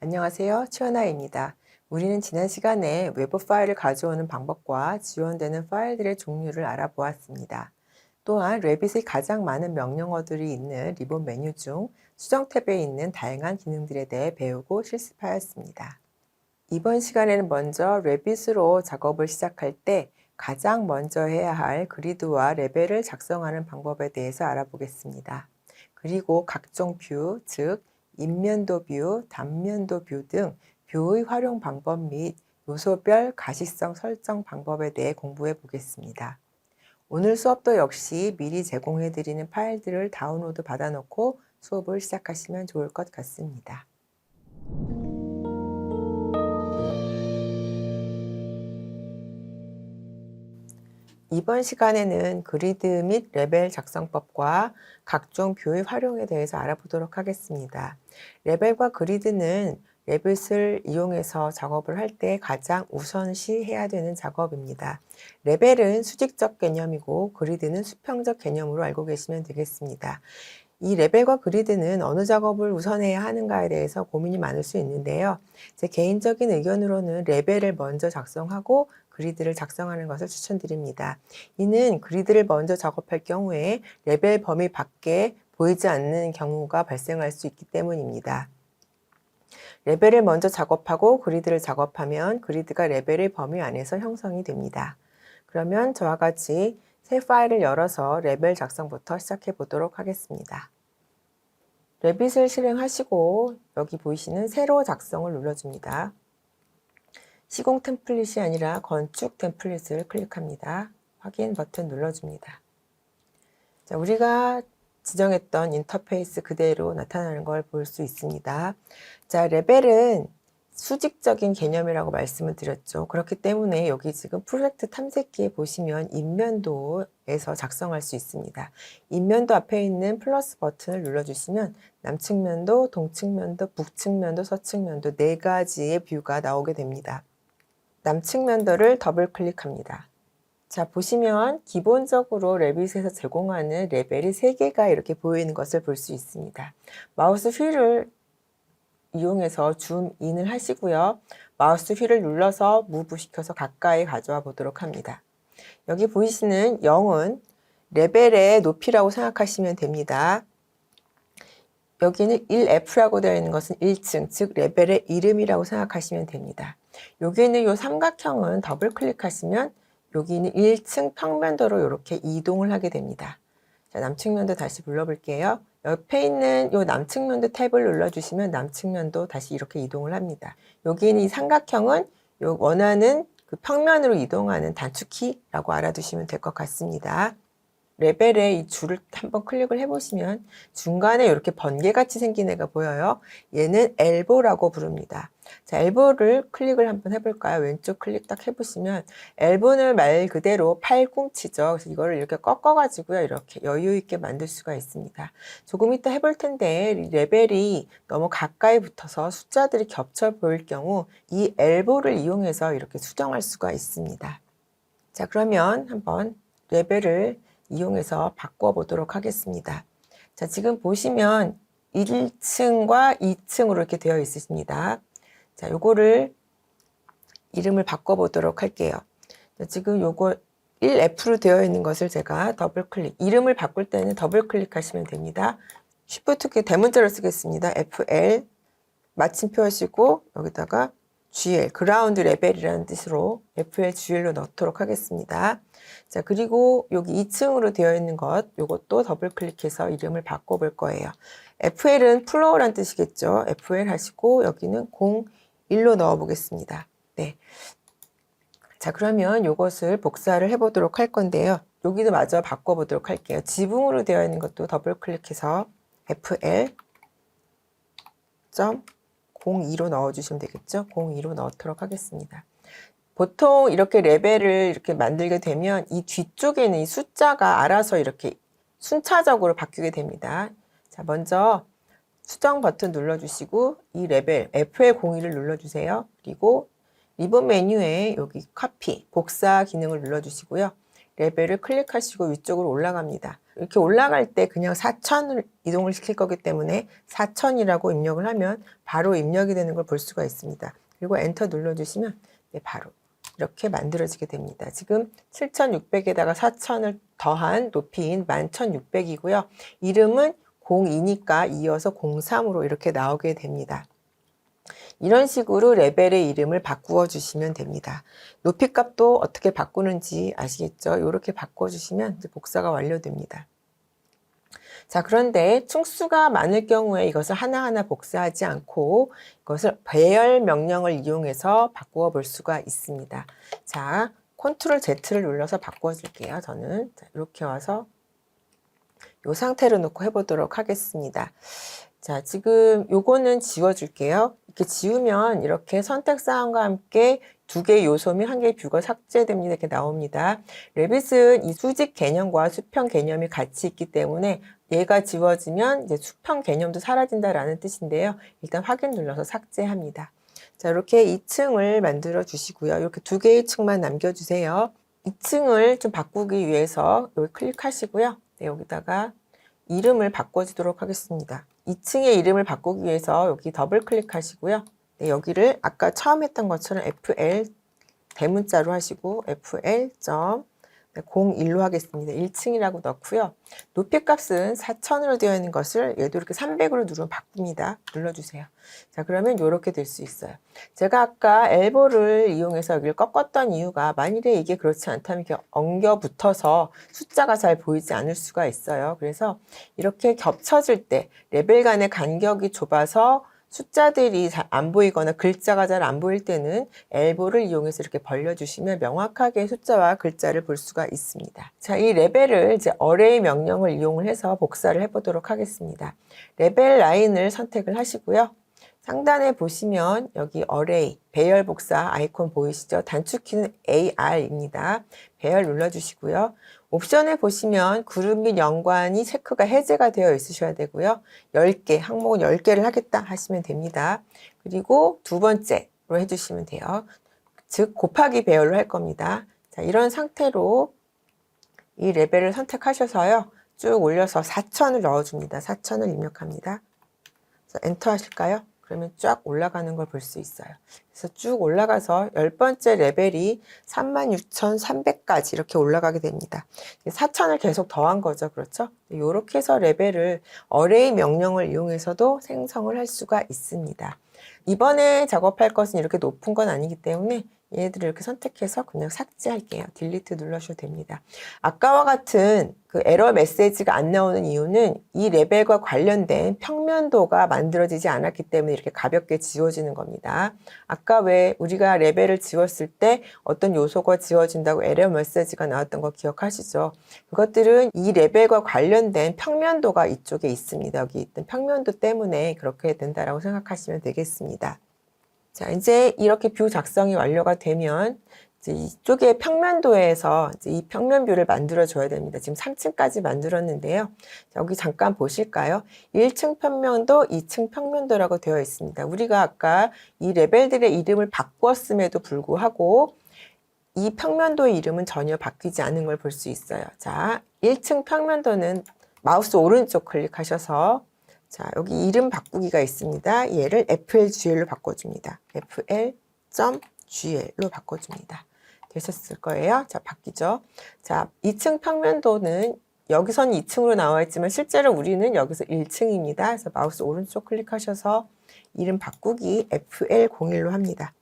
안녕하세요. 최연아입니다. 우리는 지난 시간에 외부 파일을 가져오는 방법과 지원되는 파일들의 종류를 알아보았습니다. 또한 레빗의 가장 많은 명령어들이 있는 리본 메뉴 중 수정 탭에 있는 다양한 기능들에 대해 배우고 실습하였습니다. 이번 시간에는 먼저 레빗으로 작업을 시작할 때 가장 먼저 해야 할 그리드와 레벨을 작성하는 방법에 대해서 알아보겠습니다. 그리고 각종 뷰, 즉 인면도 뷰, 단면도 뷰 등 뷰의 활용 방법 및 요소별 가시성 설정 방법에 대해 공부해 보겠습니다. 오늘 수업도 역시 미리 제공해 드리는 파일들을 다운로드 받아놓고 수업을 시작하시면 좋을 것 같습니다. 이번 시간에는 그리드 및 레벨 작성법과 각종 뷰의 활용에 대해서 알아보도록 하겠습니다. 레벨과 그리드는 레빗을 이용해서 작업을 할 때 가장 우선시 해야 되는 작업입니다. 레벨은 수직적 개념이고 그리드는 수평적 개념으로 알고 계시면 되겠습니다. 이 레벨과 그리드는 어느 작업을 우선해야 하는가에 대해서 고민이 많을 수 있는데요. 제 개인적인 의견으로는 레벨을 먼저 작성하고 그리드를 작성하는 것을 추천드립니다. 이는 그리드를 먼저 작업할 경우에 레벨 범위 밖에 보이지 않는 경우가 발생할 수 있기 때문입니다. 레벨을 먼저 작업하고 그리드를 작업하면 그리드가 레벨의 범위 안에서 형성이 됩니다. 그러면 저와 같이 새 파일을 열어서 레벨 작성부터 시작해 보도록 하겠습니다. 레빗을 실행하시고 여기 보이시는 새로 작성을 눌러줍니다. 시공 템플릿이 아니라 건축 템플릿을 클릭합니다. 확인 버튼 눌러줍니다. 자, 우리가 지정했던 인터페이스 그대로 나타나는 걸 볼 수 있습니다. 자, 레벨은 수직적인 개념이라고 말씀을 드렸죠. 그렇기 때문에 여기 지금 프로젝트 탐색기에 보시면 인면도에서 작성할 수 있습니다. 인면도 앞에 있는 플러스 버튼을 눌러주시면 남측면도, 동측면도, 북측면도, 서측면도 네 가지의 뷰가 나오게 됩니다. 남측면도를 더블 클릭합니다. 자, 보시면 기본적으로 레빗에서 제공하는 레벨이 3개가 이렇게 보이는 것을 볼 수 있습니다. 마우스 휠을 이용해서 줌인을 하시고요. 마우스 휠을 눌러서 무브 시켜서 가까이 가져와 보도록 합니다. 여기 보이시는 0은 레벨의 높이라고 생각하시면 됩니다. 여기는 1F라고 되어 있는 것은 1층, 즉 레벨의 이름이라고 생각하시면 됩니다. 여기 있는 이 삼각형은 더블 클릭하시면 여기 있는 1층 평면도로 이렇게 이동을 하게 됩니다. 자, 남측면도 다시 불러볼게요. 옆에 있는 이 남측면도 탭을 눌러주시면 남측면도 다시 이렇게 이동을 합니다. 여기 있는 이 삼각형은 요 원하는 그 평면으로 이동하는 단축키라고 알아두시면 될 것 같습니다. 레벨의 이 줄을 한번 클릭을 해보시면 중간에 이렇게 번개같이 생긴 애가 보여요. 얘는 엘보라고 부릅니다. 자, 엘보를 클릭을 한번 해볼까요? 왼쪽 클릭 딱 해보시면 엘보는 말 그대로 팔꿈치죠. 그래서 이거를 이렇게 꺾어가지고요. 이렇게 여유 있게 만들 수가 있습니다. 조금 이따 해볼 텐데 레벨이 너무 가까이 붙어서 숫자들이 겹쳐 보일 경우 이 엘보를 이용해서 이렇게 수정할 수가 있습니다. 자, 그러면 한번 레벨을 이용해서 바꿔보도록 하겠습니다. 자, 지금 보시면 1층과 2층으로 이렇게 되어 있습니다. 자, 요거를 이름을 바꿔보도록 할게요. 자, 지금 요거 1F로 되어 있는 것을 제가 더블 클릭, 이름을 바꿀 때는 더블 클릭하시면 됩니다. Shift 키 대문자로 쓰겠습니다. FL 마침표 하시고 여기다가 GL, 그라운드 레벨이라는 뜻으로 FL GL로 넣도록 하겠습니다. 자, 그리고 여기 2층으로 되어 있는 것, 요것도 더블 클릭해서 이름을 바꿔볼 거예요. FL은 플로어란 뜻이겠죠. FL 하시고 여기는 01로 넣어 보겠습니다. 네. 자, 그러면 요것을 복사를 해보도록 할 건데요. 여기도 마저 바꿔보도록 할게요. 지붕으로 되어 있는 것도 더블 클릭해서 FL 02로 넣어주시면 되겠죠. 02로 넣도록 하겠습니다. 보통 이렇게 레벨을 이렇게 만들게 되면 이 뒤쪽에는 이 숫자가 알아서 이렇게 순차적으로 바뀌게 됩니다. 자, 먼저 수정 버튼 눌러주시고 이 레벨 FL02를 눌러주세요. 그리고 리본 메뉴에 여기 카피, 복사 기능을 눌러주시고요. 레벨을 클릭하시고 위쪽으로 올라갑니다. 이렇게 올라갈 때 그냥 4천을 이동을 시킬 거기 때문에 4천이라고 입력을 하면 바로 입력이 되는 걸 볼 수가 있습니다. 그리고 엔터 눌러주시면 네, 바로 이렇게 만들어지게 됩니다. 지금 7,600에다가 4천을 더한 높이인 11,600이고요. 이름은 02니까 이어서 03으로 이렇게 나오게 됩니다. 이런 식으로 레벨의 이름을 바꾸어 주시면 됩니다. 높이 값도 어떻게 바꾸는지 아시겠죠? 이렇게 바꿔 주시면 이제 복사가 완료됩니다. 자, 그런데 충수가 많을 경우에 이것을 하나하나 복사하지 않고 이것을 배열 명령을 이용해서 바꾸어 볼 수가 있습니다. 자, 컨트롤 Z를 눌러서 바꿔 줄게요. 저는 자, 이렇게 와서 이 상태로 놓고 해보도록 하겠습니다. 자, 지금 요거는 지워줄게요. 이렇게 지우면 이렇게 선택 사항과 함께 두 개의 요소 및 한 개의 뷰가 삭제됩니다. 이렇게 나옵니다. 레빗은 이 수직 개념과 수평 개념이 같이 있기 때문에 얘가 지워지면 이제 수평 개념도 사라진다라는 뜻인데요. 일단 확인 눌러서 삭제합니다. 자, 이렇게 2층을 만들어 주시고요. 이렇게 두 개의 층만 남겨주세요. 2층을 좀 바꾸기 위해서 여기 클릭하시고요. 네, 여기다가 이름을 바꿔주도록 하겠습니다. 2층의 이름을 바꾸기 위해서 여기 더블 클릭하시고요. 네, 여기를 아까 처음 했던 것처럼 FL 대문자로 하시고 FL.01로 하겠습니다. 1층이라고 넣고요. 높이 값은 4,000으로 되어 있는 것을 얘도 이렇게 300으로 누르면 바꿉니다. 눌러주세요. 자, 그러면 이렇게 될 수 있어요. 제가 아까 엘보를 이용해서 여기를 꺾었던 이유가 만일에 이게 그렇지 않다면 이렇게 엉겨 붙어서 숫자가 잘 보이지 않을 수가 있어요. 그래서 이렇게 겹쳐질 때 레벨 간의 간격이 좁아서 숫자들이 잘 안 보이거나 글자가 잘 안 보일 때는 엘보를 이용해서 이렇게 벌려주시면 명확하게 숫자와 글자를 볼 수가 있습니다. 자, 이 레벨을 이제 어레이 명령을 이용을 해서 복사를 해보도록 하겠습니다. 레벨 라인을 선택을 하시고요. 상단에 보시면 여기 어레이, 배열 복사 아이콘 보이시죠? 단축키는 AR입니다. 배열 눌러주시고요. 옵션에 보시면 그룹 및 연관이 체크가 해제가 되어 있으셔야 되고요. 10개, 항목은 10개를 하겠다 하시면 됩니다. 그리고 두 번째로 해주시면 돼요. 즉 곱하기 배열로 할 겁니다. 자, 이런 상태로 이 레벨을 선택하셔서요. 쭉 올려서 4,000을 넣어줍니다. 4,000을 입력합니다. 엔터 하실까요? 그러면 쫙 올라가는 걸 볼 수 있어요. 그래서 쭉 올라가서 10번째 레벨이 36,300까지 이렇게 올라가게 됩니다. 4,000을 계속 더한 거죠. 그렇죠? 이렇게 해서 레벨을 어레이 명령을 이용해서도 생성을 할 수가 있습니다. 이번에 작업할 것은 이렇게 높은 건 아니기 때문에 얘네들을 이렇게 선택해서 그냥 삭제할게요. 딜리트 눌러주셔도 됩니다. 아까와 같은 그 에러 메시지가 안 나오는 이유는 이 레벨과 관련된 평면도가 만들어지지 않았기 때문에 이렇게 가볍게 지워지는 겁니다. 아까 왜 우리가 레벨을 지웠을 때 어떤 요소가 지워진다고 에러 메시지가 나왔던 거 기억하시죠? 그것들은 이 레벨과 관련된 평면도가 이쪽에 있습니다. 여기 있던 평면도 때문에 그렇게 된다라고 생각하시면 되겠습니다. 자, 이제 이렇게 뷰 작성이 완료가 되면 이제 이쪽에 평면도에서 이제 이 평면뷰를 만들어 줘야 됩니다. 지금 3층까지 만들었는데요. 자, 여기 잠깐 보실까요? 1층 평면도, 2층 평면도라고 되어 있습니다. 우리가 아까 이 레벨들의 이름을 바꿨음에도 불구하고 이 평면도의 이름은 전혀 바뀌지 않은 걸 볼 수 있어요. 자, 1층 평면도는 마우스 오른쪽 클릭하셔서 자, 여기 이름 바꾸기가 있습니다. 얘를 FLGL로 바꿔줍니다. FL.GL로 바꿔줍니다. 되셨을 거예요. 자, 바뀌죠. 자, 2층 평면도는 여기선 2층으로 나와 있지만 실제로 우리는 여기서 1층입니다. 그래서 마우스 오른쪽 클릭하셔서 이름 바꾸기 FL01로 합니다.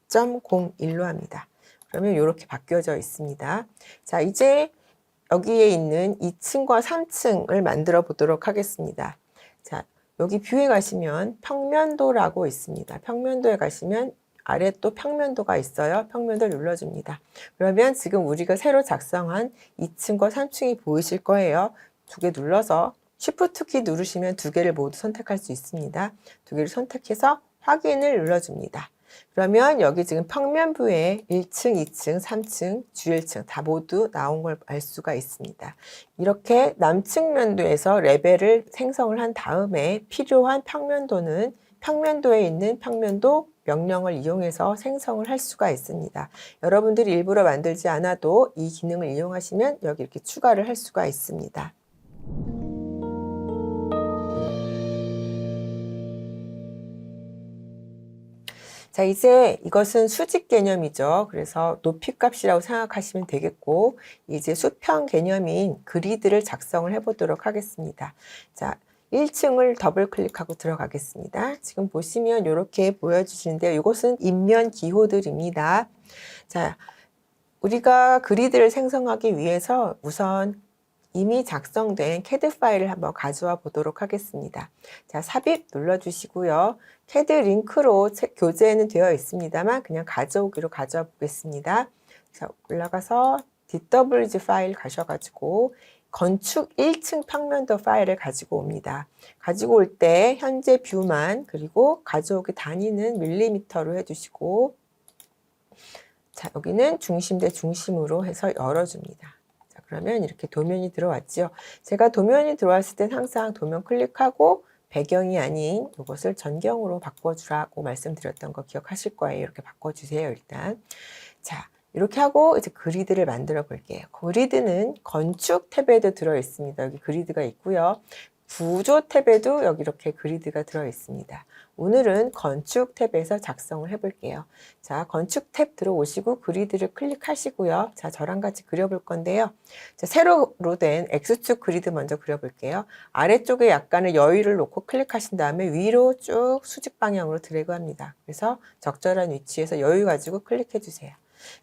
FL.01로 합니다. 그러면 이렇게 바뀌어져 있습니다. 자, 이제 여기에 있는 2층과 3층을 만들어 보도록 하겠습니다. 자, 여기 뷰에 가시면 평면도라고 있습니다. 평면도에 가시면 아래 또 평면도가 있어요. 평면도를 눌러줍니다. 그러면 지금 우리가 새로 작성한 2층과 3층이 보이실 거예요. 두 개 눌러서 Shift 키 누르시면 두 개를 모두 선택할 수 있습니다. 두 개를 선택해서 확인을 눌러줍니다. 그러면 여기 지금 평면부에 1층, 2층, 3층, 주일층 다 모두 나온 걸 알 수가 있습니다. 이렇게 남측 면도에서 레벨을 생성을 한 다음에 필요한 평면도는 평면도에 있는 평면도 명령을 이용해서 생성을 할 수가 있습니다. 여러분들이 일부러 만들지 않아도 이 기능을 이용하시면 여기 이렇게 추가를 할 수가 있습니다. 자, 이제 이것은 수직 개념이죠. 그래서 높이 값이라고 생각하시면 되겠고, 이제 수평 개념인 그리드를 작성을 해보도록 하겠습니다. 자, 1층을 더블 클릭하고 들어가겠습니다. 지금 보시면 이렇게 보여주시는데요. 이것은 인면 기호들입니다. 자, 우리가 그리드를 생성하기 위해서 우선 이미 작성된 CAD 파일을 한번 가져와 보도록 하겠습니다. 자, 삽입 눌러주시고요. CAD 링크로 교재에는 되어 있습니다만 그냥 가져오기로 가져와 보겠습니다. 자, 올라가서 DWG 파일 가셔가지고 건축 1층 평면도 파일을 가지고 옵니다. 가지고 올 때 현재 뷰만 그리고 가져오기 단위는 밀리미터로 해주시고, 자, 여기는 중심 대 중심으로 해서 열어줍니다. 그러면 이렇게 도면이 들어왔죠. 제가 도면이 들어왔을 땐 항상 도면 클릭하고 배경이 아닌 이것을 전경으로 바꿔주라고 말씀드렸던 거 기억하실 거예요. 이렇게 바꿔주세요, 일단. 자, 이렇게 하고 이제 그리드를 만들어 볼게요. 그리드는 건축 탭에도 들어 있습니다. 여기 그리드가 있고요. 구조 탭에도 여기 이렇게 그리드가 들어 있습니다. 오늘은 건축 탭에서 작성을 해 볼게요. 자, 건축 탭 들어오시고 그리드를 클릭하시고요. 자, 저랑 같이 그려볼 건데요. 자, 세로로 된 X축 그리드 먼저 그려볼게요. 아래쪽에 약간의 여유를 놓고 클릭하신 다음에 위로 쭉 수직 방향으로 드래그합니다. 그래서 적절한 위치에서 여유 가지고 클릭해 주세요.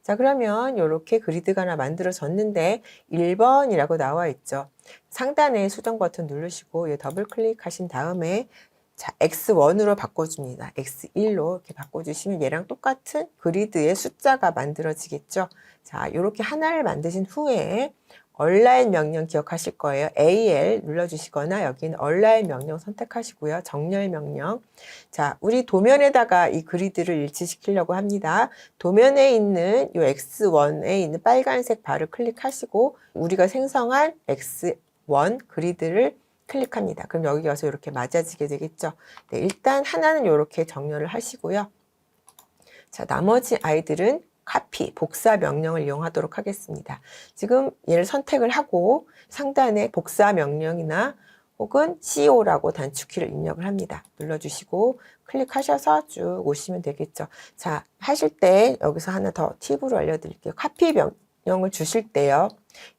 자, 그러면 이렇게 그리드가 하나 만들어졌는데 1번이라고 나와 있죠. 상단에 수정 버튼 누르시고 더블 클릭하신 다음에 자, X1으로 바꿔줍니다. X1로 이렇게 바꿔주시면 얘랑 똑같은 그리드의 숫자가 만들어지겠죠. 자, 이렇게 하나를 만드신 후에 얼라인 명령 기억하실 거예요. AL 눌러주시거나 여기는 얼라인 명령 선택하시고요. 정렬 명령. 자, 우리 도면에다가 이 그리드를 일치시키려고 합니다. 도면에 있는 이 X1에 있는 빨간색 바를 클릭하시고 우리가 생성한 X1 그리드를 클릭합니다. 그럼 여기 와서 이렇게 맞아지게 되겠죠. 네, 일단 하나는 이렇게 정렬을 하시고요. 자, 나머지 아이들은 카피, 복사 명령을 이용하도록 하겠습니다. 지금 얘를 선택을 하고 상단에 복사 명령이나 혹은 CO라고 단축키를 입력을 합니다. 눌러주시고 클릭하셔서 쭉 오시면 되겠죠. 자, 하실 때 여기서 하나 더 팁으로 알려드릴게요. 카피 명령을 주실 때요.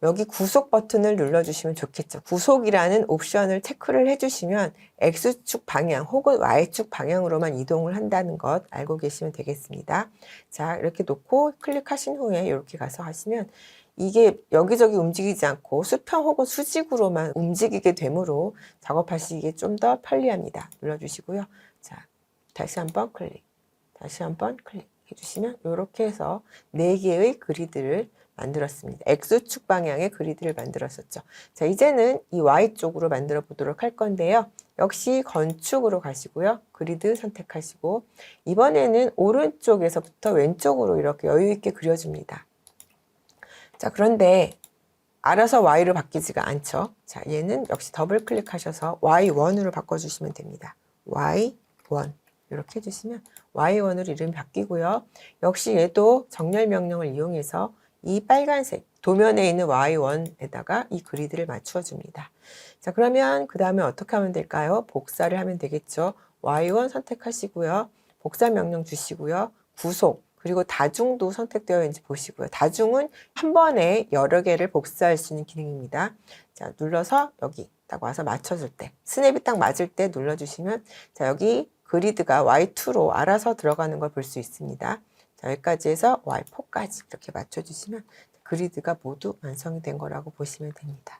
여기 구속 버튼을 눌러주시면 좋겠죠. 구속이라는 옵션을 체크를 해주시면 X축 방향 혹은 Y축 방향으로만 이동을 한다는 것 알고 계시면 되겠습니다. 자, 이렇게 놓고 클릭하신 후에 이렇게 가서 하시면 이게 여기저기 움직이지 않고 수평 혹은 수직으로만 움직이게 되므로 작업하시기에 좀 더 편리합니다. 눌러주시고요. 자, 다시 한번 클릭, 다시 한번 클릭 해주시면 이렇게 해서 4개의 그리드를 만들었습니다. X축 방향의 그리드를 만들었었죠. 자, 이제는 이 Y쪽으로 만들어 보도록 할 건데요. 역시 건축으로 가시고요. 그리드 선택하시고 이번에는 오른쪽에서부터 왼쪽으로 이렇게 여유 있게 그려줍니다. 자, 그런데 알아서 Y로 바뀌지가 않죠. 자, 얘는 역시 더블 클릭하셔서 Y1으로 바꿔주시면 됩니다. Y1 이렇게 해주시면 Y1으로 이름이 바뀌고요. 역시 얘도 정렬 명령을 이용해서 이 빨간색 도면에 있는 Y1에다가 이 그리드를 맞추어 줍니다. 자, 그러면 그 다음에 어떻게 하면 될까요? 복사를 하면 되겠죠. Y1 선택하시고요. 복사 명령 주시고요. 구속 그리고 다중도 선택되어 있는지 보시고요. 다중은 한 번에 여러 개를 복사할 수 있는 기능입니다. 자, 눌러서 여기 딱 와서 맞춰줄 때 스냅이 딱 맞을 때 눌러주시면 자, 여기 그리드가 Y2로 알아서 들어가는 걸 볼 수 있습니다. 자, 여기까지 해서 Y4까지 이렇게 맞춰주시면 그리드가 모두 완성이 된 거라고 보시면 됩니다.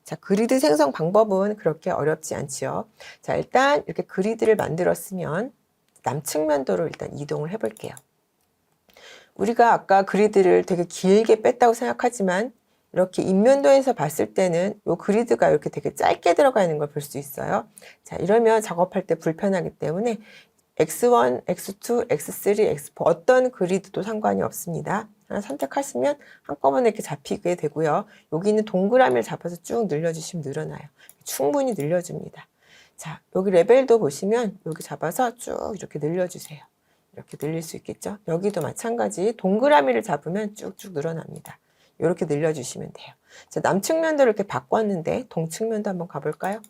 자, 그리드 생성 방법은 그렇게 어렵지 않지요. 자, 일단 이렇게 그리드를 만들었으면 남측면도로 일단 이동을 해볼게요. 우리가 아까 그리드를 되게 길게 뺐다고 생각하지만 이렇게 인면도에서 봤을 때는 이 그리드가 이렇게 되게 짧게 들어가 있는 걸 볼 수 있어요. 자, 이러면 작업할 때 불편하기 때문에 X1, X2, X3, X4 어떤 그리드도 상관이 없습니다. 하나 선택하시면 한꺼번에 이렇게 잡히게 되고요. 여기 있는 동그라미를 잡아서 쭉 늘려주시면 늘어나요. 충분히 늘려줍니다. 자, 여기 레벨도 보시면 여기 잡아서 쭉 이렇게 늘려주세요. 이렇게 늘릴 수 있겠죠. 여기도 마찬가지 동그라미를 잡으면 쭉쭉 늘어납니다. 이렇게 늘려주시면 돼요. 자, 남측면도를 이렇게 바꿨는데 동측면도 한번 가볼까요?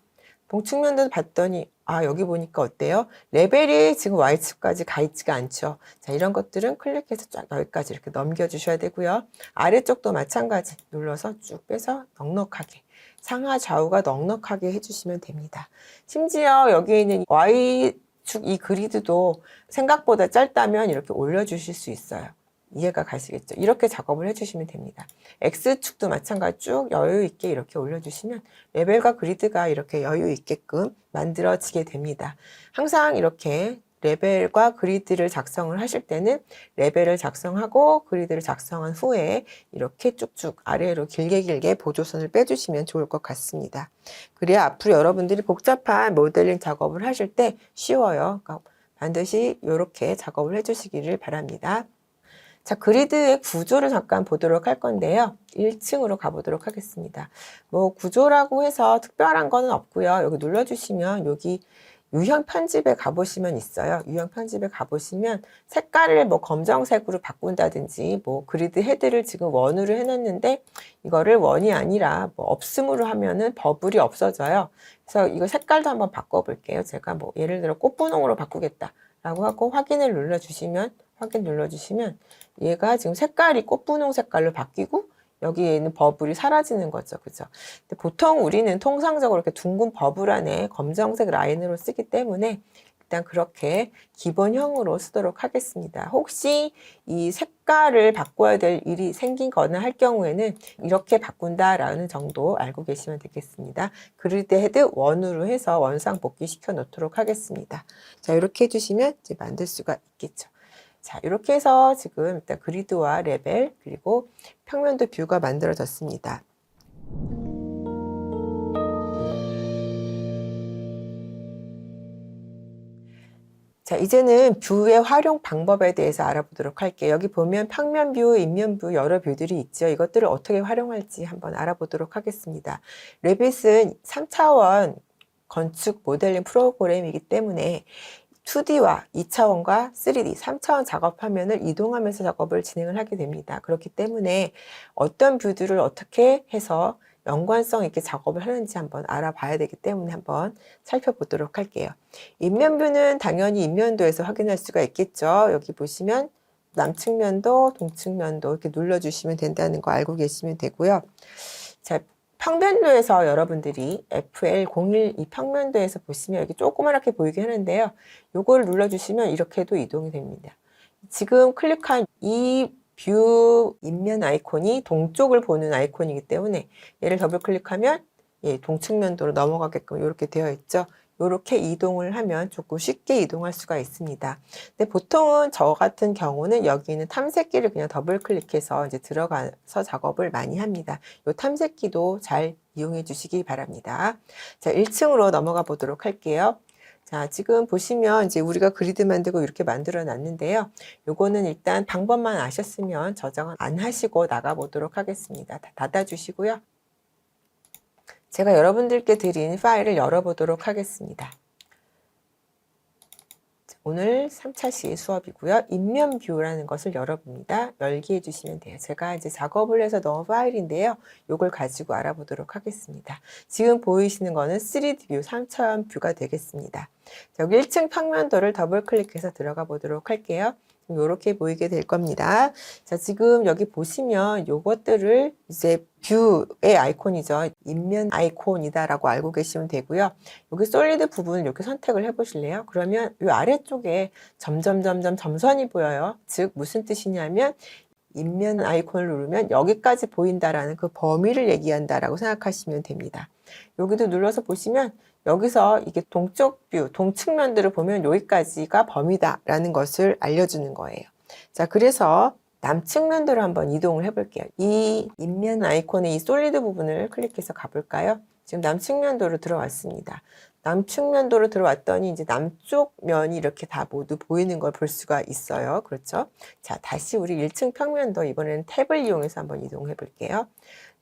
동측면도 봤더니 여기 보니까 어때요? 레벨이 지금 Y축까지 가 있지가 않죠. 자, 이런 것들은 클릭해서 쫙 여기까지 이렇게 넘겨주셔야 되고요. 아래쪽도 마찬가지 눌러서 쭉 빼서 넉넉하게 상하 좌우가 넉넉하게 해주시면 됩니다. 심지어 여기에 있는 Y축 이 그리드도 생각보다 짧다면 이렇게 올려주실 수 있어요. 이해가 가시겠죠? 이렇게 작업을 해주시면 됩니다. X축도 마찬가지 쭉 여유 있게 이렇게 올려주시면 레벨과 그리드가 이렇게 여유 있게끔 만들어지게 됩니다. 항상 이렇게 레벨과 그리드를 작성을 하실 때는 레벨을 작성하고 그리드를 작성한 후에 이렇게 쭉쭉 아래로 길게 보조선을 빼주시면 좋을 것 같습니다. 그래야 앞으로 여러분들이 복잡한 모델링 작업을 하실 때 쉬워요. 그러니까 반드시 이렇게 작업을 해주시기를 바랍니다. 자, 그리드의 구조를 잠깐 보도록 할 건데요. 1층으로 가보도록 하겠습니다. 뭐 구조라고 해서 특별한 거는 없고요. 여기 눌러주시면 여기 유형 편집에 가보시면 있어요. 유형 편집에 가보시면 색깔을 뭐 검정색으로 바꾼다든지 뭐 그리드 헤드를 지금 원으로 해놨는데 이거를 원이 아니라 뭐 없음으로 하면은 버블이 없어져요. 그래서 이거 색깔도 한번 바꿔볼게요. 제가 뭐 예를 들어 꽃분홍으로 바꾸겠다 라고 하고 확인 눌러주시면 얘가 지금 색깔이 꽃분홍 색깔로 바뀌고 여기에 있는 버블이 사라지는 거죠. 그죠? 근데 보통 우리는 통상적으로 이렇게 둥근 버블 안에 검정색 라인으로 쓰기 때문에 일단 그렇게 기본형으로 쓰도록 하겠습니다. 혹시 이 색깔을 바꿔야 될 일이 생기거나 할 경우에는 이렇게 바꾼다라는 정도 알고 계시면 되겠습니다. 그리드 헤드 원으로 해서 원상 복귀시켜 놓도록 하겠습니다. 자, 이렇게 해주시면 이제 만들 수가 있겠죠. 자, 이렇게 해서 지금 일단 그리드와 레벨 그리고 평면도 뷰가 만들어졌습니다. 자, 이제는 뷰의 활용 방법에 대해서 알아보도록 할게요. 여기 보면 평면 뷰, 인면 뷰 여러 뷰들이 있죠. 이것들을 어떻게 활용할지 한번 알아보도록 하겠습니다. 레빗은 3차원 건축 모델링 프로그램이기 때문에 2D와 2차원과 3D, 3차원 작업 화면을 이동하면서 작업을 진행을 하게 됩니다. 그렇기 때문에 어떤 뷰들을 어떻게 해서 연관성 있게 작업을 하는지 한번 알아봐야 되기 때문에 한번 살펴보도록 할게요. 인면뷰는 당연히 인면도에서 확인할 수가 있겠죠. 여기 보시면 남측면도, 동측면도 이렇게 눌러주시면 된다는 거 알고 계시면 되고요. 자, 평면도에서 여러분들이 FL01 이 평면도에서 보시면 여기 조그맣게 보이게 하는데요. 요걸 눌러주시면 이렇게도 이동이 됩니다. 지금 클릭한 이 뷰 인면 아이콘이 동쪽을 보는 아이콘이기 때문에 얘를 더블 클릭하면 동측면도로 넘어가게끔 이렇게 되어 있죠. 이렇게 이동을 하면 조금 쉽게 이동할 수가 있습니다. 근데 보통은 저 같은 경우는 여기 있는 탐색기를 그냥 더블 클릭해서 이제 들어가서 작업을 많이 합니다. 이 탐색기도 잘 이용해 주시기 바랍니다. 자, 1층으로 넘어가 보도록 할게요. 자, 지금 보시면 이제 우리가 그리드 만들고 이렇게 만들어 놨는데요. 요거는 일단 방법만 아셨으면 저장은 안 하시고 나가 보도록 하겠습니다. 다 닫아 주시고요. 제가 여러분들께 드린 파일을 열어보도록 하겠습니다. 오늘 3차 시 수업이고요. 인면 뷰라는 것을 열어봅니다. 열기 해주시면 돼요. 제가 이제 작업을 해서 넣은 파일인데요. 이걸 가지고 알아보도록 하겠습니다. 지금 보이시는 거는 3D 뷰, 3차원 뷰가 되겠습니다. 여기 1층 평면도를 더블 클릭해서 들어가 보도록 할게요. 이렇게 보이게 될 겁니다. 자, 지금 여기 보시면 요것들을 이제 뷰의 아이콘이죠. 인면 아이콘이다라고 알고 계시면 되고요. 여기 솔리드 부분을 이렇게 선택을 해 보실래요? 그러면 이 아래쪽에 점선이 보여요. 즉 무슨 뜻이냐면 인면 아이콘을 누르면 여기까지 보인다라는 그 범위를 얘기한다라고 생각하시면 됩니다. 여기도 눌러서 보시면 여기서 이게 동쪽 뷰, 동측면들을 보면 여기까지가 범위다라는 것을 알려주는 거예요. 자, 그래서 남측면도로 한번 이동을 해볼게요. 이 인면 아이콘의 이 솔리드 부분을 클릭해서 가볼까요? 지금 남측면도로 들어왔습니다. 남측면도로 들어왔더니 이제 남쪽 면이 이렇게 다 모두 보이는 걸 볼 수가 있어요. 그렇죠? 자, 다시 우리 1층 평면도 이번에는 탭을 이용해서 한번 이동해 볼게요.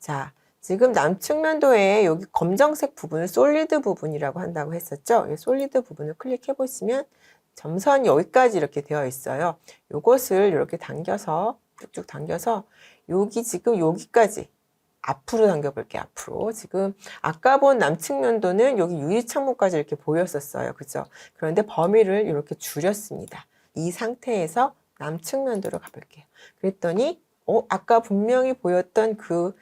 자, 지금 남측면도에 여기 검정색 부분을 솔리드 부분이라고 한다고 했었죠? 이 솔리드 부분을 클릭해 보시면 점선 여기까지 이렇게 되어 있어요. 요것을 이렇게 당겨서 쭉쭉 당겨서 여기 지금 여기까지 앞으로 당겨 볼게요. 앞으로. 지금 아까 본 남측면도는 여기 유리창문까지 이렇게 보였었어요. 그죠? 그런데 범위를 이렇게 줄였습니다. 이 상태에서 남측면도로 가볼게요. 그랬더니 아까 분명히 보였던 그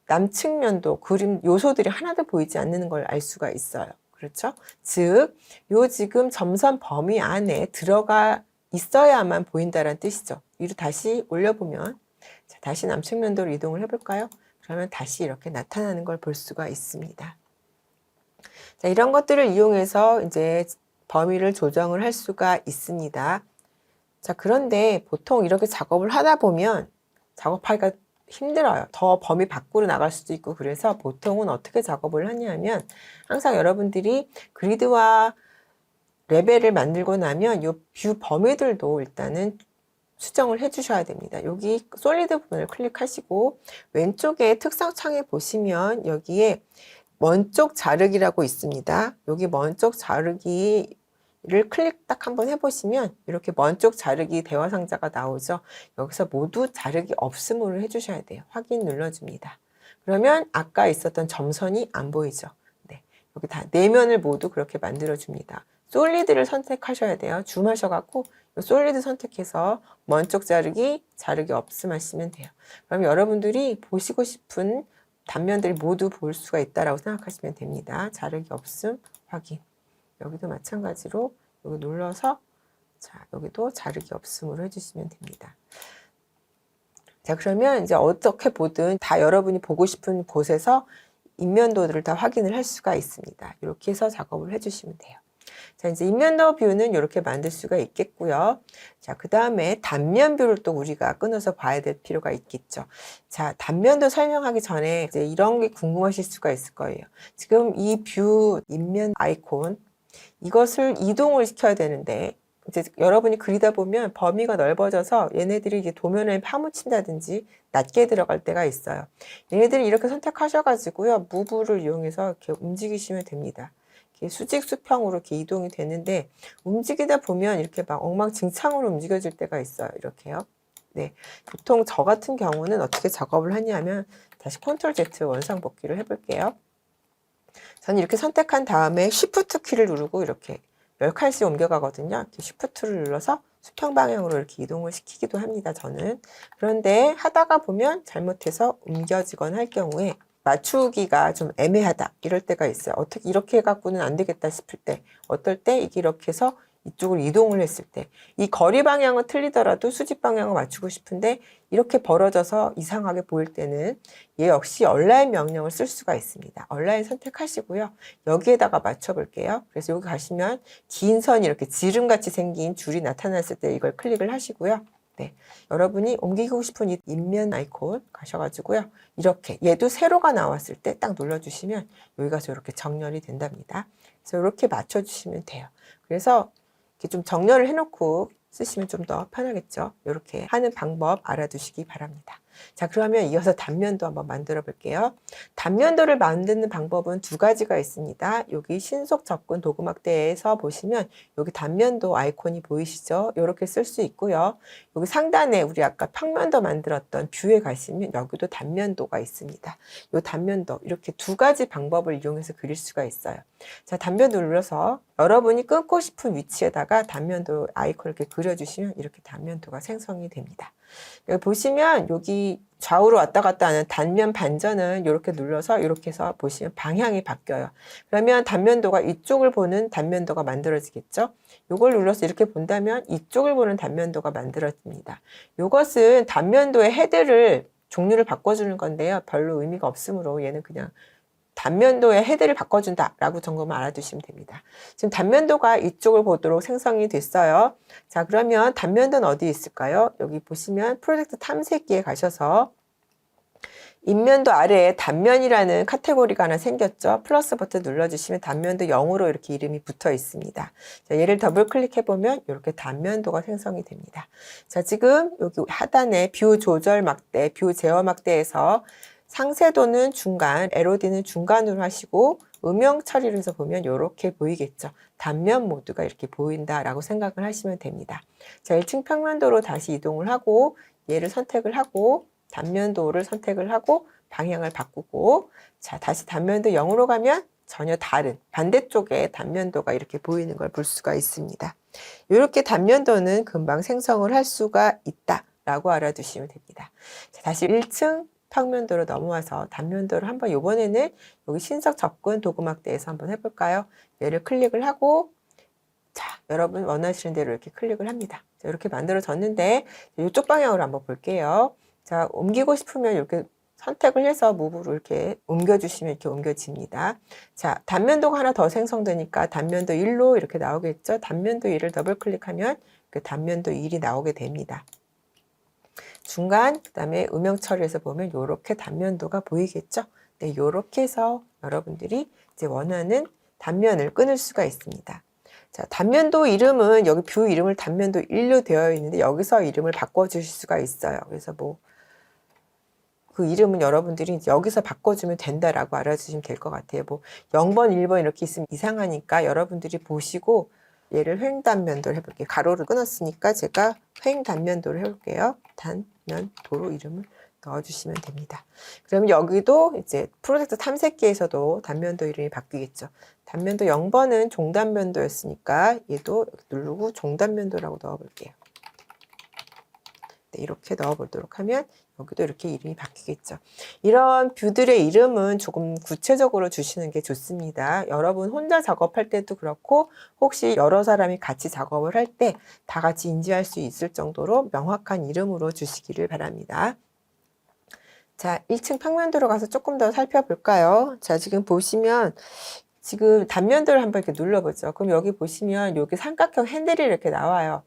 남측면도 그림 요소들이 하나도 보이지 않는 걸 알 수가 있어요. 그렇죠? 즉, 요 지금 점선 범위 안에 들어가 있어야만 보인다는 뜻이죠. 위로 다시 올려보면, 자, 다시 남측면도로 이동을 해볼까요? 그러면 다시 이렇게 나타나는 걸 볼 수가 있습니다. 자, 이런 것들을 이용해서 이제 범위를 조정을 할 수가 있습니다. 자, 그런데 보통 이렇게 작업을 하다 보면 작업하기가 힘들어요. 더 범위 밖으로 나갈 수도 있고, 그래서 보통은 어떻게 작업을 하냐면 항상 여러분들이 그리드와 레벨을 만들고 나면 이 뷰 범위들도 일단은 수정을 해 주셔야 됩니다. 여기 솔리드 부분을 클릭하시고 왼쪽에 특성 창에 보시면 여기에 먼쪽 자르기라고 있습니다. 여기 먼쪽 자르기를 클릭 딱 한번 해보시면 이렇게 먼쪽 자르기 대화 상자가 나오죠. 여기서 모두 자르기 없음으로 해주셔야 돼요. 확인 눌러줍니다. 그러면 아까 있었던 점선이 안 보이죠. 네, 여기 다 내면을 모두 그렇게 만들어줍니다. 솔리드를 선택하셔야 돼요. 줌하셔갖고 솔리드 선택해서 먼쪽 자르기, 자르기 없음 하시면 돼요. 그럼 여러분들이 보시고 싶은 단면들이 모두 볼 수가 있다라고 생각하시면 됩니다. 자르기 없음 확인. 여기도 마찬가지로 여기 눌러서 자, 여기도 자르기 없음으로 해주시면 됩니다. 자, 그러면 이제 어떻게 보든 다 여러분이 보고 싶은 곳에서 인면도들을 다 확인을 할 수가 있습니다. 이렇게 해서 작업을 해주시면 돼요. 자, 이제 인면도 뷰는 이렇게 만들 수가 있겠고요. 자, 그 다음에 단면 뷰를 또 우리가 끊어서 봐야 될 필요가 있겠죠. 자, 단면도 설명하기 전에 이제 이런 게 궁금하실 수가 있을 거예요. 지금 이 뷰 인면 아이콘, 이것을 이동을 시켜야 되는데, 이제 여러분이 그리다 보면 범위가 넓어져서 얘네들이 이게 도면에 파묻힌다든지 낮게 들어갈 때가 있어요. 얘네들을 이렇게 선택하셔가지고요, 무브를 이용해서 이렇게 움직이시면 됩니다. 수직 수평으로 이렇게 이동이 되는데 움직이다 보면 이렇게 막 엉망진창으로 움직여질 때가 있어요. 이렇게요. 네, 보통 저 같은 경우는 어떻게 작업을 하냐면 다시 컨트롤 Z 원상복귀를 해볼게요. 저는 이렇게 선택한 다음에 Shift 키를 누르고 이렇게 10칸씩 옮겨가거든요. 이렇게 Shift를 눌러서 수평 방향으로 이렇게 이동을 시키기도 합니다. 저는. 그런데 하다가 보면 잘못해서 옮겨지거나 할 경우에 맞추기가 좀 애매하다 이럴 때가 있어요. 어떻게 이렇게 해갖고는 안 되겠다 싶을 때, 어떨 때 이게 이렇게 해서 이쪽으로 이동을 했을 때 이 거리 방향은 틀리더라도 수직 방향을 맞추고 싶은데 이렇게 벌어져서 이상하게 보일 때는 얘 역시 얼라인 명령을 쓸 수가 있습니다. 얼라인 선택하시고요. 여기에다가 맞춰 볼게요. 그래서 여기 가시면 긴 선이 이렇게 지름같이 생긴 줄이 나타났을 때 이걸 클릭을 하시고요. 네, 여러분이 옮기고 싶은 이 인면 아이콘 가셔가지고요. 이렇게 얘도 세로가 나왔을 때 딱 눌러주시면 여기 가서 이렇게 정렬이 된답니다. 그래서 이렇게 맞춰주시면 돼요. 그래서 이렇게 좀 정렬을 해놓고 쓰시면 좀 더 편하겠죠. 이렇게 하는 방법 알아두시기 바랍니다. 자, 그러면 이어서 단면도 한번 만들어 볼게요. 단면도를 만드는 방법은 두 가지가 있습니다. 여기 신속 접근 도구막대에서 보시면 여기 단면도 아이콘이 보이시죠? 이렇게 쓸 수 있고요. 여기 상단에 우리 아까 평면도 만들었던 뷰에 가시면 여기도 단면도가 있습니다. 이 단면도 이렇게 두 가지 방법을 이용해서 그릴 수가 있어요. 자, 단면도 눌러서 여러분이 끊고 싶은 위치에다가 단면도 아이콘을 이렇게 그려주시면 이렇게 단면도가 생성이 됩니다. 여기 보시면 여기 좌우로 왔다 갔다 하는 단면 반전은 이렇게 눌러서 이렇게 해서 보시면 방향이 바뀌어요. 그러면 단면도가 이쪽을 보는 단면도가 만들어지겠죠. 이걸 눌러서 이렇게 본다면 이쪽을 보는 단면도가 만들어집니다. 이것은 단면도의 헤드를 종류를 바꿔주는 건데요. 별로 의미가 없으므로 얘는 그냥 단면도의 헤드를 바꿔준다라고 정도만 알아두시면 됩니다. 지금 단면도가 이쪽을 보도록 생성이 됐어요. 자, 그러면 단면도는 어디 있을까요? 여기 보시면 프로젝트 탐색기에 가셔서 인면도 아래에 단면이라는 카테고리가 하나 생겼죠. 플러스 버튼 눌러주시면 단면도 0으로 이렇게 이름이 붙어 있습니다. 자, 얘를 더블 클릭해보면 이렇게 단면도가 생성이 됩니다. 자, 지금 여기 하단에 뷰 조절 막대, 뷰 제어 막대에서 상세도는 중간, LOD는 중간으로 하시고 음영 처리를 해서 보면 이렇게 보이겠죠. 단면 모드가 이렇게 보인다라고 생각을 하시면 됩니다. 자, 1층 평면도로 다시 이동을 하고 얘를 선택을 하고 단면도를 선택을 하고 방향을 바꾸고 자, 다시 단면도 0으로 가면 전혀 다른 반대쪽에 단면도가 이렇게 보이는 걸 볼 수가 있습니다. 이렇게 단면도는 금방 생성을 할 수가 있다라고 알아두시면 됩니다. 자, 다시 1층 평면도로 넘어와서 단면도를 한번 이번에는 여기 신석 접근 도구막대에서 한번 해볼까요? 얘를 클릭을 하고 자, 여러분 원하시는 대로 이렇게 클릭을 합니다. 자, 이렇게 만들어졌는데 이쪽 방향으로 한번 볼게요. 자, 옮기고 싶으면 이렇게 선택을 해서 무브로 이렇게 옮겨주시면 이렇게 옮겨집니다. 자, 단면도가 하나 더 생성되니까 단면도 1로 이렇게 나오겠죠. 단면도 1을 더블 클릭하면 그 단면도 1이 나오게 됩니다. 중간, 그 다음에 음영 처리해서 보면 이렇게 단면도가 보이겠죠. 네, 이렇게 해서 여러분들이 이제 원하는 단면을 끊을 수가 있습니다. 자, 단면도 이름은 여기 뷰 이름을 단면도 1로 되어 있는데 여기서 이름을 바꿔주실 수가 있어요. 그래서 뭐 그 이름은 여러분들이 여기서 바꿔주면 된다라고 알아주시면 될 것 같아요. 뭐 0번, 1번 이렇게 있으면 이상하니까 여러분들이 보시고 얘를 횡단면도를 해볼게요. 가로를 끊었으니까 제가 횡단면도를 해볼게요. 단면도로 이름을 넣어주시면 됩니다. 그러면 여기도 이제 프로젝트 탐색기에서도 단면도 이름이 바뀌겠죠. 단면도 0번은 종단면도였으니까 얘도 누르고 종단면도라고 넣어볼게요. 네, 이렇게 넣어보도록 하면 여기도 이렇게 이름이 바뀌겠죠. 이런 뷰들의 이름은 조금 구체적으로 주시는 게 좋습니다. 여러분 혼자 작업할 때도 그렇고 혹시 여러 사람이 같이 작업을 할 때 다 같이 인지할 수 있을 정도로 명확한 이름으로 주시기를 바랍니다. 자, 1층 평면도로 가서 조금 더 살펴볼까요? 자, 지금 보시면 지금 단면도를 한번 이렇게 눌러보죠. 그럼 여기 보시면 여기 삼각형 핸들이 이렇게 나와요.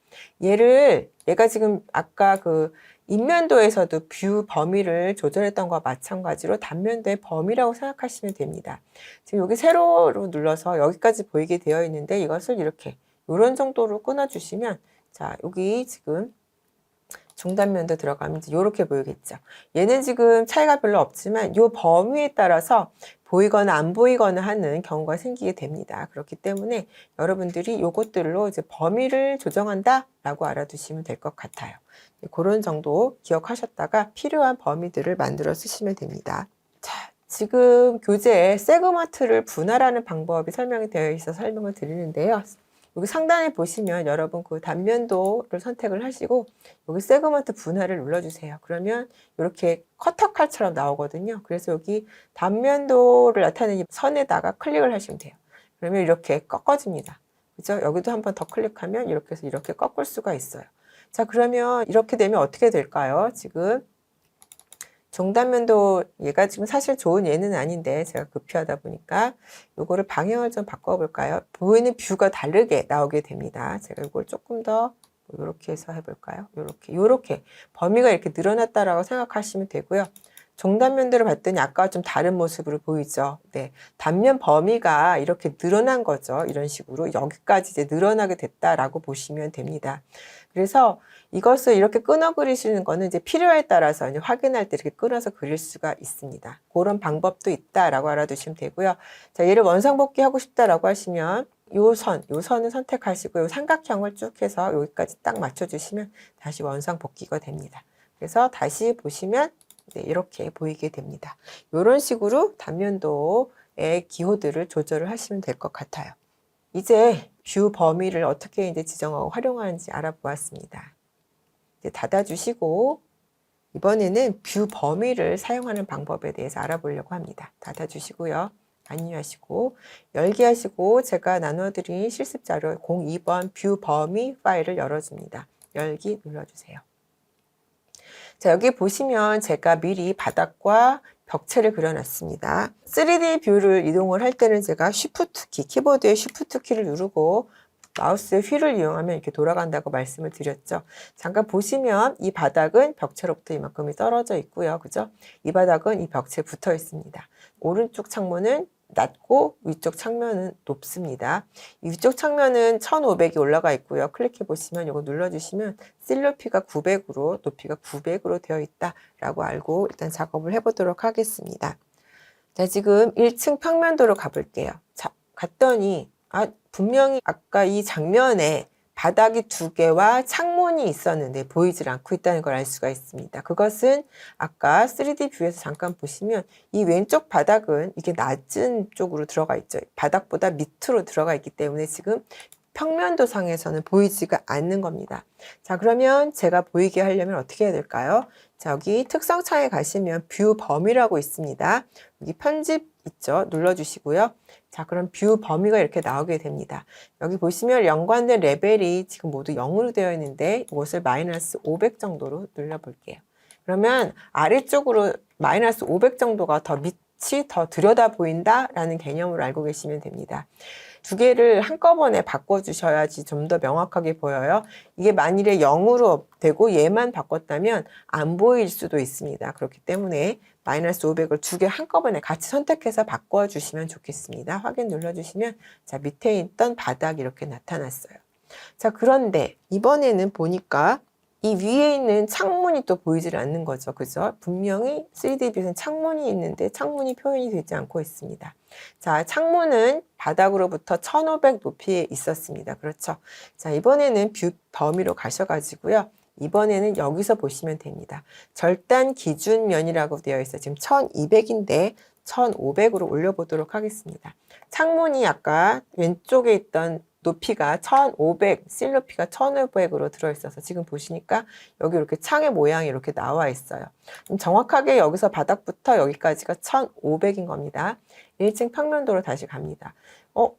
얘가 지금 아까 그 인면도에서도 뷰 범위를 조절했던 것과 마찬가지로 단면도의 범위라고 생각하시면 됩니다. 지금 여기 세로로 눌러서 여기까지 보이게 되어 있는데 이것을 이렇게 이런 정도로 끊어주시면 자, 여기 지금 중단면도 들어가면 이렇게 보이겠죠. 얘는 지금 차이가 별로 없지만 이 범위에 따라서 보이거나 안 보이거나 하는 경우가 생기게 됩니다. 그렇기 때문에 여러분들이 이것들로 이제 범위를 조정한다라고 알아두시면 될 것 같아요. 그런 정도 기억하셨다가 필요한 범위들을 만들어 쓰시면 됩니다. 자, 지금 교재에 세그먼트를 분할하는 방법이 설명이 되어 있어서 설명을 드리는데요. 여기 상단에 보시면 여러분 그 단면도를 선택을 하시고 여기 세그먼트 분할을 눌러주세요. 그러면 이렇게 커터 칼처럼 나오거든요. 그래서 여기 단면도를 나타내는 선에다가 클릭을 하시면 돼요. 그러면 이렇게 꺾어집니다. 그죠? 여기도 한번 더 클릭하면 이렇게 해서 이렇게 꺾을 수가 있어요. 자, 그러면 이렇게 되면 어떻게 될까요? 지금 종단면도 얘가 지금 사실 좋은 예는 아닌데 제가 급히하다 보니까 요거를 방향을 좀 바꿔볼까요? 보이는 뷰가 다르게 나오게 됩니다. 제가 이걸 조금 더 이렇게 해서 해볼까요? 요렇게 범위가 이렇게 늘어났다라고 생각하시면 되고요. 종단면도를 봤더니 아까와 좀 다른 모습으로 보이죠. 네, 단면 범위가 이렇게 늘어난 거죠. 이런 식으로 여기까지 이제 늘어나게 됐다라고 보시면 됩니다. 그래서 이것을 이렇게 끊어 그리시는 거는 이제 필요에 따라서 이제 확인할 때 이렇게 끊어서 그릴 수가 있습니다. 그런 방법도 있다라고 알아두시면 되고요. 자, 얘를 원상복귀 하고 싶다라고 하시면 요 선을 선택하시고 요 삼각형을 쭉 해서 여기까지 딱 맞춰주시면 다시 원상복귀가 됩니다. 그래서 다시 보시면 네, 이렇게 보이게 됩니다. 이런 식으로 단면도의 기호들을 조절을 하시면 될 것 같아요. 이제 뷰 범위를 어떻게 이제 지정하고 활용하는지 알아보았습니다. 이제 닫아주시고 이번에는 뷰 범위를 사용하는 방법에 대해서 알아보려고 합니다. 닫아주시고요. 안녕하시고 열기 하시고 제가 나눠드린 실습 자료 02번 뷰 범위 파일을 열어줍니다. 열기 눌러주세요. 자, 여기 보시면 제가 미리 바닥과 벽체를 그려놨습니다. 3D 뷰를 이동을 할 때는 제가 쉬프트 키, 키보드의 쉬프트 키를 누르고 마우스의 휠을 이용하면 이렇게 돌아간다고 말씀을 드렸죠. 잠깐 보시면 이 바닥은 벽체로부터 이만큼이 떨어져 있고요. 그죠? 이 바닥은 이 벽체에 붙어 있습니다. 오른쪽 창문은 낮고 위쪽 창면은 높습니다. 이 위쪽 창면은 1500이 올라가 있고요. 클릭해 보시면 이거 눌러주시면 실 높이가 900으로 높이가 900으로 되어 있다라고 알고 일단 작업을 해보도록 하겠습니다. 자, 지금 1층 평면도로 가볼게요. 자, 갔더니 분명히 아까 이 장면에 바닥이 2개와 창문이 있었는데 보이질 않고 있다는 걸 알 수가 있습니다. 그것은 아까 3D 뷰에서 잠깐 보시면 이 왼쪽 바닥은 이게 낮은 쪽으로 들어가 있죠. 바닥보다 밑으로 들어가 있기 때문에 지금 평면도 상에서는 보이지가 않는 겁니다. 자, 그러면 제가 보이게 하려면 어떻게 해야 될까요? 자, 여기 특성창에 가시면 뷰 범위라고 있습니다. 여기 편집 있죠? 눌러주시고요. 자, 그럼 뷰 범위가 이렇게 나오게 됩니다. 여기 보시면 연관된 레벨이 지금 모두 0으로 되어 있는데 이것을 마이너스 500 정도로 눌러볼게요. 그러면 아래쪽으로 마이너스 500 정도가 더 밑이 더 들여다 보인다라는 개념으로 알고 계시면 됩니다. 2개를 한꺼번에 바꿔주셔야지 좀 더 명확하게 보여요. 이게 만일에 0으로 되고 얘만 바꿨다면 안 보일 수도 있습니다. 그렇기 때문에 마이너스 500을 2개 한꺼번에 같이 선택해서 바꿔주시면 좋겠습니다. 확인 눌러주시면 자, 밑에 있던 바닥이 이렇게 나타났어요. 자, 그런데 이번에는 보니까 이 위에 있는 창문이 또 보이질 않는 거죠. 그죠? 분명히 3D 뷰에서는 창문이 있는데 창문이 표현이 되지 않고 있습니다. 자, 창문은 바닥으로부터 1500 높이에 있었습니다. 그렇죠? 자, 이번에는 뷰 범위로 가셔가지고요. 이번에는 여기서 보시면 됩니다. 절단 기준면이라고 되어 있어요. 지금 1200인데 1500으로 올려보도록 하겠습니다. 창문이 아까 왼쪽에 있던 높이가 1500, 실 높이가 1500으로 들어있어서 지금 보시니까 여기 이렇게 창의 모양이 이렇게 나와 있어요. 정확하게 여기서 바닥부터 여기까지가 1500인 겁니다. 1층 평면도로 다시 갑니다.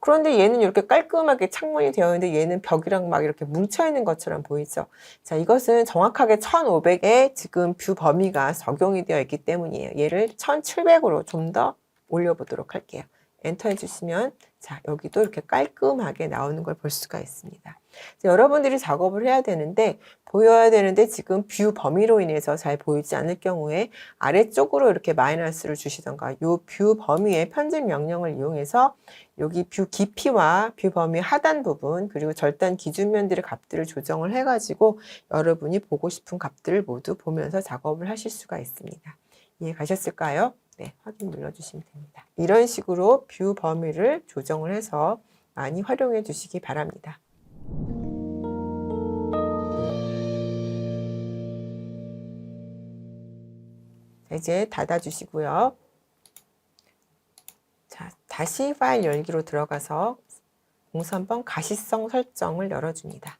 그런데 얘는 이렇게 깔끔하게 창문이 되어 있는데 얘는 벽이랑 막 이렇게 뭉쳐 있는 것처럼 보이죠? 자, 이것은 정확하게 1500에 지금 뷰 범위가 적용이 되어 있기 때문이에요. 얘를 1700으로 좀 더 올려보도록 할게요. 엔터 해주시면 자, 여기도 이렇게 깔끔하게 나오는 걸 볼 수가 있습니다. 여러분들이 작업을 해야 되는데 보여야 되는데 지금 뷰 범위로 인해서 잘 보이지 않을 경우에 아래쪽으로 이렇게 마이너스를 주시던가 이 뷰 범위의 편집 명령을 이용해서 여기 뷰 깊이와 뷰 범위 하단 부분 그리고 절단 기준면들의 값들을 조정을 해가지고 여러분이 보고 싶은 값들을 모두 보면서 작업을 하실 수가 있습니다. 이해 가셨을까요? 네, 확인 눌러주시면 됩니다. 이런 식으로 뷰 범위를 조정을 해서 많이 활용해 주시기 바랍니다. 자, 이제 닫아주시고요. 자, 다시 파일 열기로 들어가서 공수한번 가시성 설정을 열어줍니다.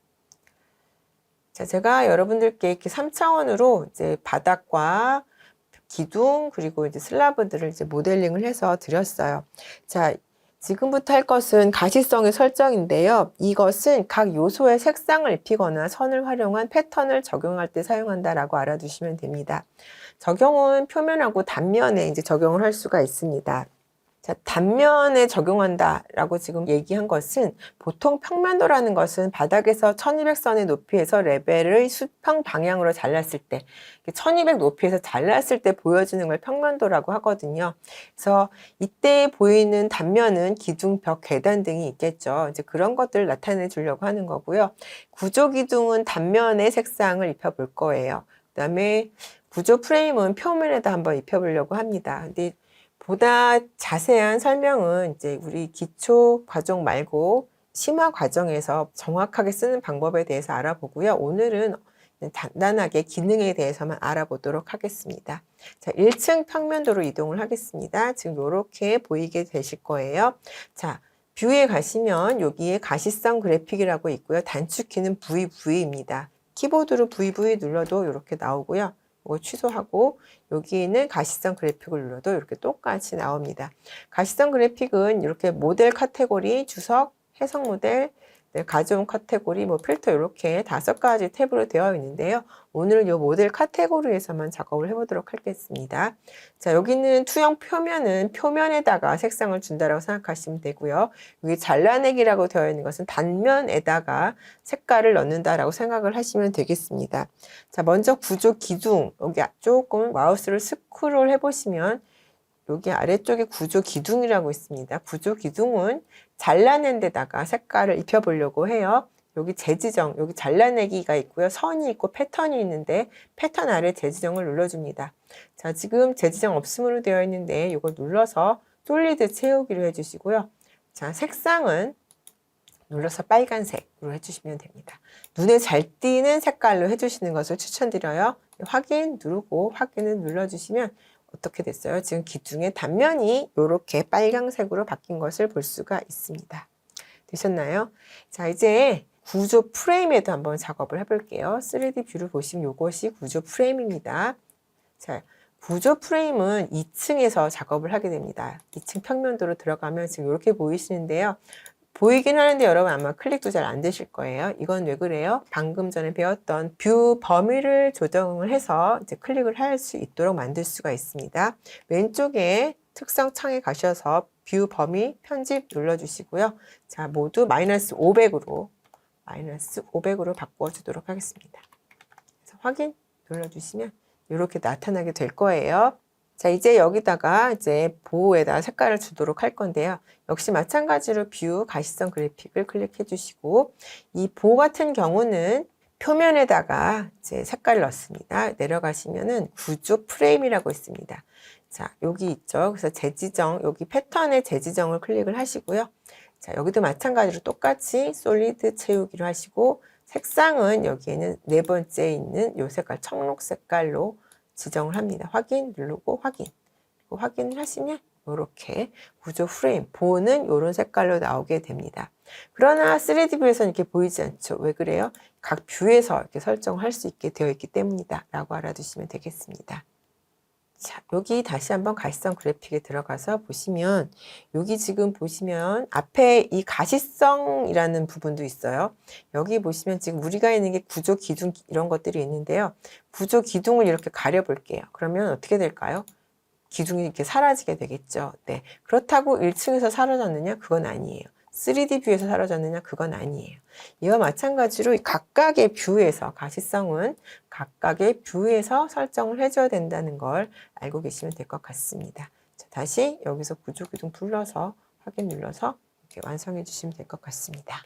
자, 제가 여러분들께 이렇게 3차원으로 이제 바닥과 기둥 그리고 이제 슬라브들을 이제 모델링을 해서 드렸어요. 자, 지금부터 할 것은 가시성의 설정인데요. 이것은 각 요소의 색상을 입히거나 선을 활용한 패턴을 적용할 때 사용한다라고 알아두시면 됩니다. 적용은 표면하고 단면에 이제 적용을 할 수가 있습니다. 자, 단면에 적용한다라고 지금 얘기한 것은 보통 평면도라는 것은 바닥에서 1200선의 높이에서 레벨을 수평 방향으로 잘랐을 때 1200 높이에서 잘랐을 때 보여지는 걸 평면도라고 하거든요. 그래서 이때 보이는 단면은 기둥, 벽, 계단 등이 있겠죠. 이제 그런 것들을 나타내 주려고 하는 거고요. 구조 기둥은 단면의 색상을 입혀 볼 거예요. 그다음에 구조 프레임은 표면에다 한번 입혀 보려고 합니다. 근데 보다 자세한 설명은 이제 우리 기초 과정 말고 심화 과정에서 정확하게 쓰는 방법에 대해서 알아보고요. 오늘은 간단하게 기능에 대해서만 알아보도록 하겠습니다. 자, 1층 평면도로 이동을 하겠습니다. 지금 이렇게 보이게 되실 거예요. 자, 뷰에 가시면 여기에 가시성 그래픽이라고 있고요. 단축키는 VV입니다. 키보드로 VV 눌러도 이렇게 나오고요. 이거 취소하고 여기는 가시성 그래픽을 눌러도 이렇게 똑같이 나옵니다. 가시성 그래픽은 이렇게 모델 카테고리, 주석, 해석 모델, 가져온 카테고리, 필터 이렇게 5가지 탭으로 되어 있는데요. 오늘은 이 모델 카테고리에서만 작업을 해보도록 하겠습니다. 자, 여기는 투영 표면은 표면에다가 색상을 준다라고 생각하시면 되고요. 여기 잘라내기라고 되어 있는 것은 단면에다가 색깔을 넣는다라고 생각을 하시면 되겠습니다. 자, 먼저 구조 기둥, 여기 조금 마우스를 스크롤 해보시면 여기 아래쪽에 구조 기둥이라고 있습니다. 구조 기둥은 잘라낸 데다가 색깔을 입혀보려고 해요. 여기 재지정, 여기 잘라내기가 있고요. 선이 있고 패턴이 있는데 패턴 아래 재지정을 눌러줍니다. 자, 지금 재지정 없음으로 되어 있는데 이걸 눌러서 솔리드 채우기로 해주시고요. 자, 색상은 눌러서 빨간색으로 해주시면 됩니다. 눈에 잘 띄는 색깔로 해주시는 것을 추천드려요. 확인 누르고 확인을 눌러주시면 어떻게 됐어요? 지금 기둥의 단면이 이렇게 빨간색으로 바뀐 것을 볼 수가 있습니다. 되셨나요? 자, 이제 구조 프레임에도 한번 작업을 해볼게요. 3D 뷰를 보시면 이것이 구조 프레임입니다. 자, 구조 프레임은 2층에서 작업을 하게 됩니다. 2층 평면도로 들어가면 지금 이렇게 보이시는데요. 보이긴 하는데 여러분 아마 클릭도 잘 안 되실 거예요. 이건 왜 그래요? 방금 전에 배웠던 뷰 범위를 조정을 해서 이제 클릭을 할 수 있도록 만들 수가 있습니다. 왼쪽에 특성 창에 가셔서 뷰 범위 편집 눌러주시고요. 자, 모두 -500으로 바꿔주도록 하겠습니다. 그래서 확인 눌러주시면 이렇게 나타나게 될 거예요. 자, 이제 여기다가 이제 보호에다 색깔을 주도록 할 건데요. 역시 마찬가지로 뷰 가시성 그래픽을 클릭해 주시고 이 보호 같은 경우는 표면에다가 이제 색깔을 넣습니다. 내려가시면은 구조 프레임이라고 있습니다. 자, 여기 있죠. 그래서 재지정, 여기 패턴의 재지정을 클릭을 하시고요. 자, 여기도 마찬가지로 똑같이 솔리드 채우기로 하시고 색상은 여기에는 네 번째에 있는 요 색깔, 청록 색깔로 지정을 합니다. 확인 누르고 확인. 그리고 확인을 하시면 이렇게 구조 프레임, 보호는 이런 색깔로 나오게 됩니다. 그러나 3D 뷰에서는 이렇게 보이지 않죠. 왜 그래요? 각 뷰에서 이렇게 설정할 수 있게 되어 있기 때문이다 라고 알아두시면 되겠습니다. 자, 여기 다시 한번 가시성 그래픽에 들어가서 보시면 여기 지금 보시면 앞에 이 가시성이라는 부분도 있어요. 여기 보시면 지금 우리가 있는 게 구조 기둥 이런 것들이 있는데요. 구조 기둥을 이렇게 가려 볼게요. 그러면 어떻게 될까요? 기둥이 이렇게 사라지게 되겠죠. 네. 그렇다고 1층에서 사라졌느냐? 그건 아니에요. 3D 뷰에서 사라졌느냐? 그건 아니에요. 이와 마찬가지로 각각의 뷰에서 가시성은 각각의 뷰에서 설정을 해줘야 된다는 걸 알고 계시면 될 것 같습니다. 자, 다시 여기서 구조 기둥 불러서 확인 눌러서 이렇게 완성해 주시면 될 것 같습니다.